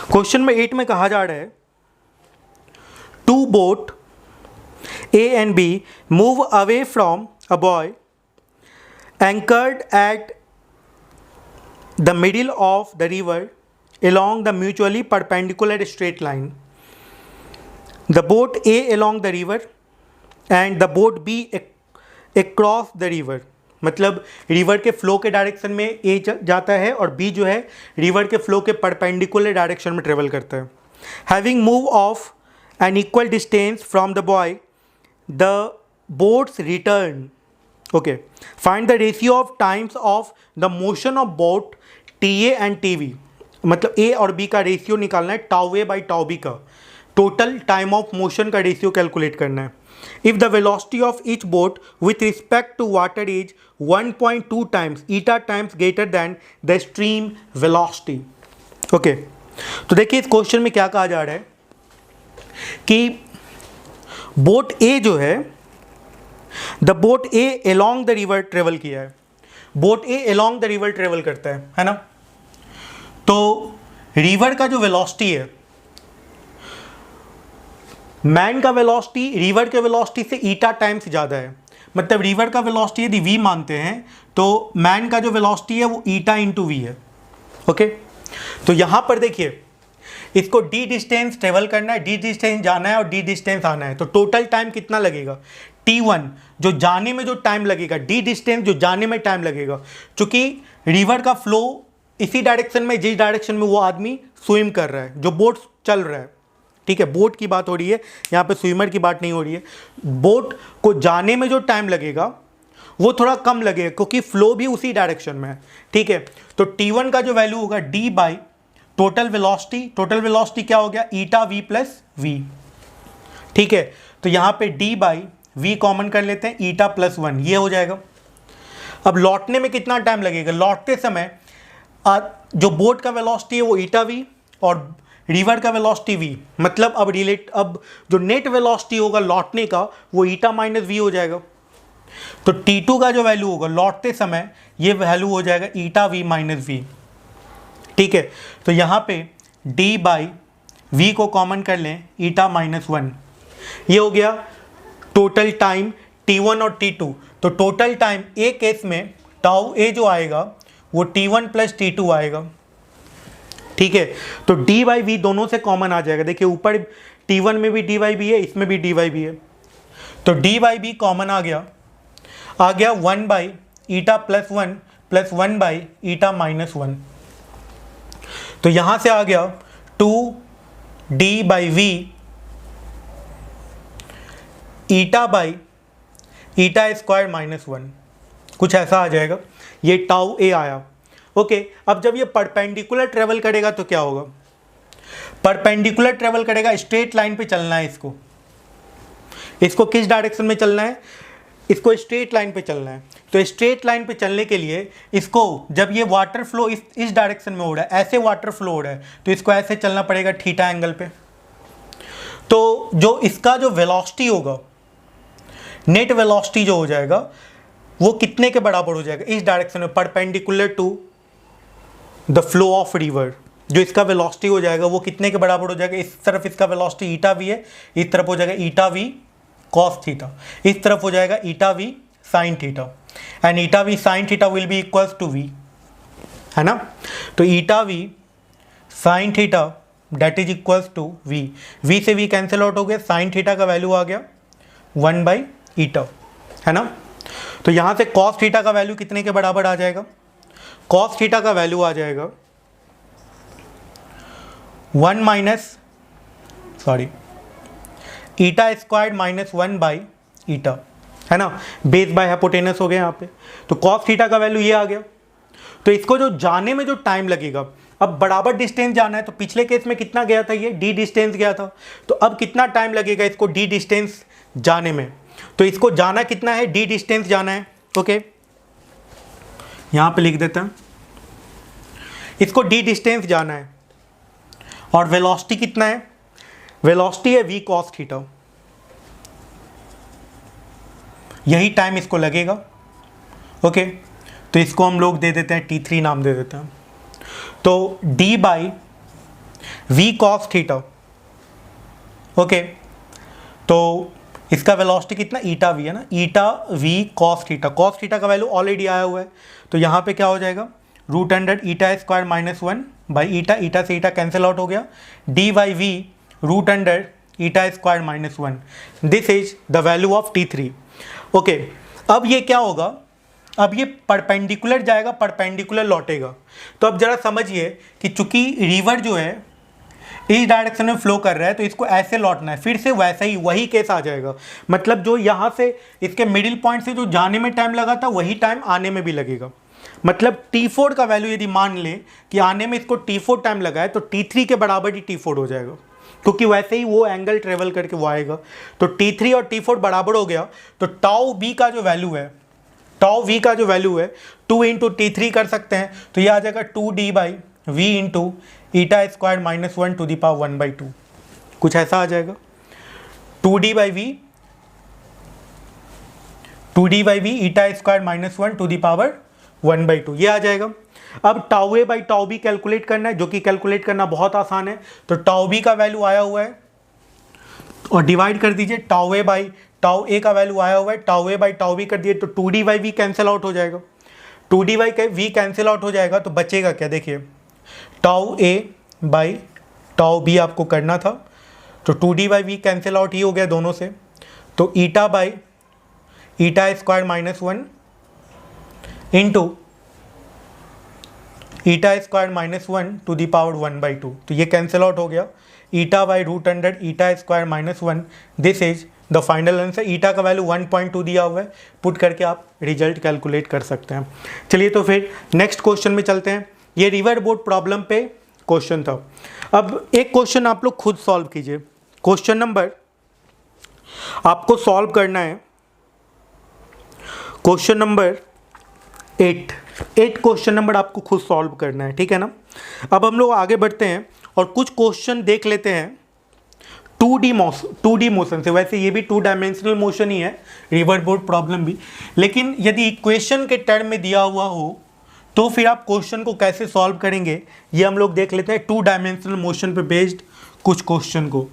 Question में 8 में कहा जा रहा है two boat A and B move away from a buoy anchored at the middle of the river along the mutually perpendicular straight line. The boat A along the river and the boat B across the river. मतलब river के flow के direction में ए जाता है और B जो है river के फ्लो के परपेंडिकुलर डायरेक्शन में ट्रेवल करता है. Having move off an equal distance from the buoy the boats return. Okay, find the ratio of times of the motion of boat T A and T V. मतलब A और B का ratio निकालना है, tau A by tau B का total time of motion का ratio calculate करना है. If the velocity of each boat with respect to water is 1.2 times eta times greater than the stream velocity. Okay, तो देखिए इस question में क्या कहा जा रहा है कि बोट ए जो है, the boat a along the river travel किया है. Boat a along the river travel करता है ना. तो रिवर का जो वेलोसिटी है, मैन का वेलोसिटी रिवर के वेलोसिटी से ईटा टाइम्स ज़्यादा है. मतलब रिवर का वेलोसिटी यदि v मानते हैं तो मैन का जो वेलोसिटी है वो ईटा इंटू वी है. ओके, तो यहाँ पर देखिए इसको d डिस्टेंस ट्रेवल करना है, d डिस्टेंस जाना है और d डिस्टेंस आना है. तो टोटल टाइम कितना लगेगा, t1 जो जाने में जो टाइम लगेगा, d डिस्टेंस जो जाने में टाइम लगेगा. चूँकि रिवर का फ्लो इसी डायरेक्शन में जिस डायरेक्शन में वो आदमी स्विम कर रहा है, जो बोट चल रहा है, ठीक है, बोट की बात हो रही है यहाँ पे, स्विमर की बात नहीं हो रही है. बोट को जाने में जो टाइम लगेगा वो थोड़ा कम लगेगा क्योंकि फ्लो भी उसी डायरेक्शन में है. ठीक है, तो T1 का जो वैल्यू होगा d by total velocity. Total velocity क्या हो गया, ईटा v प्लस वी. ठीक है, तो यहाँ पे d बाई वी कॉमन कर लेते हैं, ईटा प्लस 1 ये हो जाएगा. अब लौटने में कितना टाइम लगेगा, लौटते समय जो बोट का वेलोसिटी है वो ईटा वी और रिवर का वेलोसिटी वी. मतलब अब जो नेट वेलोसिटी होगा लौटने का वो ईटा माइनस वी हो जाएगा. तो T2 का जो वैल्यू होगा लौटते समय ये वैल्यू हो जाएगा ईटा वी माइनस वी. ठीक है, तो यहाँ पे d बाई वी को कॉमन कर लें, ईटा माइनस 1. ये हो गया टोटल टाइम T1 और T2. तो टोटल टाइम ए केस में टाउ ए जो आएगा वो T1 प्लस T2 आएगा. ठीक है, तो d बाई वी दोनों से कॉमन आ जाएगा. देखिए ऊपर T1 में भी d बाई वी है, इसमें भी d बाई वी है. तो d बाई वी कॉमन आ गया 1 by eta plus 1 plus 1 by eta minus 1. तो यहाँ से आ गया 2d by V eta by eta square minus 1, कुछ ऐसा आ जाएगा. ये टाउ ए आया. ओके, अब जब ये परपेंडिकुलर ट्रेवल करेगा तो क्या होगा, परपेंडिकुलर ट्रेवल करेगा, स्ट्रेट लाइन पे चलना है इसको. इसको किस डायरेक्शन में चलना है, इसको स्ट्रेट लाइन पे चलना है. तो स्ट्रेट लाइन पे चलने के लिए इसको, जब ये वाटर फ्लो इस डायरेक्शन में हो रहा है, ऐसे वाटर फ्लो हो रहा है, तो इसको ऐसे चलना पड़ेगा थीटा एंगल पे. तो जो इसका जो वेलोसिटी होगा, नेट वेलोसिटी जो हो जाएगा वो कितने के बराबर हो जाएगा, इस डायरेक्शन में perpendicular to the flow of river. जो इसका वेलोसिटी हो जाएगा वो कितने के बराबर हो जाएगा, इस तरफ इसका वेलोसिटी ईटा वी है, इस तरफ हो जाएगा ईटा वी कॉस थीटा, इस तरफ हो जाएगा eta V sine theta. And eta V sine theta will be equals to V, है ना. तो eta V sine theta that is equals to V. V से वी कैंसिल आउट हो गया, साइन थीटा का वैल्यू आ गया 1 बाई ईटा, है ना. तो यहाँ से कॉस थीटा का वैल्यू कितने के बराबर आ जाएगा, कॉस थीटा का वैल्यू आ जाएगा 1 minus eta squared minus 1 by ईटा, है ना. बेस बाय हाइपोटेनस हो गया यहाँ पे. तो कॉस थीटा का वैल्यू ये आ गया. तो इसको जो जाने में जो टाइम लगेगा, अब बराबर डिस्टेंस जाना है, तो पिछले केस में कितना गया था, ये d डिस्टेंस गया था. तो अब कितना टाइम लगेगा इसको d डिस्टेंस जाने में, तो इसको जाना कितना है, d डिस्टेंस जाना है. ओके, यहाँ पे लिख देता हूँ, इसको d डिस्टेंस जाना है और वेलोसिटी कितना है, वेलोसिटी है v cos थीटा. यही टाइम इसको लगेगा. ओके, तो इसको हम लोग दे देते हैं T3 नाम दे देते हैं. तो d by v cos theta. Okay, तो इसका वेलोसिटी कितना ईटा वी है ना, eta V cos theta. Cos theta का वैल्यू ऑलरेडी आया हुआ है, तो यहाँ पे क्या हो जाएगा, √100 ईटा स्क्वायर -1 बाई ईटा, ईटा से ईटा कैंसिल आउट हो गया, D by V √100 eta square -1। This is the value of T3। Okay, अब ये क्या होगा, अब ये परपेंडिकुलर जाएगा, परपेंडिकुलर लौटेगा। तो अब जरा समझिए कि चूंकि रिवर जो है इस डायरेक्शन में फ्लो कर रहा है, तो इसको ऐसे लौटना है, फिर से वैसा ही वही केस आ जाएगा। मतलब जो यहाँ से इसके मिडिल पॉइंट से जो जाने में टाइम लगा था, वही टाइम आने में भी लगेगा। मतलब T4 का वैल्यू यदि मान लें कि आने में इसको T4 टाइम लगा है, तो T3 के बराबर ही T4 हो जाएगा, क्योंकि वैसे ही वो एंगल ट्रेवल करके वो आएगा। तो T3 और T4 बराबर हो गया, तो टाउ बी का जो वैल्यू है, टाउ वी का जो वैल्यू है 2 × T3 कर सकते हैं, तो ये आ जाएगा 2d by V into eta square -1 to the power 1/2, कुछ ऐसा आ जाएगा। 2d by V eta square -1 to the power 1/2, ये आ जाएगा। अब tau A by tau B calculate करना है, जो कि कैलकुलेट करना बहुत आसान है। तो टाउ बी का वैल्यू आया हुआ है और डिवाइड कर दीजिए, tau A by tau A का वैल्यू आया हुआ है, tau A by tau B कर दिए, तो 2d by V cancel out हो जाएगा, 2d by V cancel out हो जाएगा, तो बचेगा क्या, देखिए tau A by tau B आपको करना था, तो 2d by V cancel out ही हो गया दोनों से, तो eta by eta square -1 into eta square -1 to the power 1/2, तो ये कैंसिल आउट हो गया, eta by √100 eta square -1। This is the final answer. Eta का वैल्यू 1.2 दिया हुआ है, पुट करके आप रिजल्ट कैलकुलेट कर सकते हैं। चलिए तो फिर नेक्स्ट क्वेश्चन में चलते हैं। ये रिवर बोट प्रॉब्लम पे क्वेश्चन था। अब एक क्वेश्चन आप लोग खुद सॉल्व कीजिए। क्वेश्चन नंबर आपको सॉल्व करना है, क्वेश्चन नंबर 8 क्वेश्चन नंबर आपको खुद सॉल्व करना है, ठीक है ना। अब हम लोग आगे बढ़ते हैं और कुछ क्वेश्चन देख लेते हैं 2D मोशन से। वैसे ये भी 2 डायमेंशनल मोशन ही है, रिवर बोट प्रॉब्लम भी, लेकिन यदि इक्वेशन के टर्म में दिया हुआ हो तो फिर आप क्वेश्चन को कैसे सॉल्व करेंगे, ये हम लोग देख लेते हैं 2 डायमेंशनल मोशन पे बेस्ड कुछ क्वेश्चन को।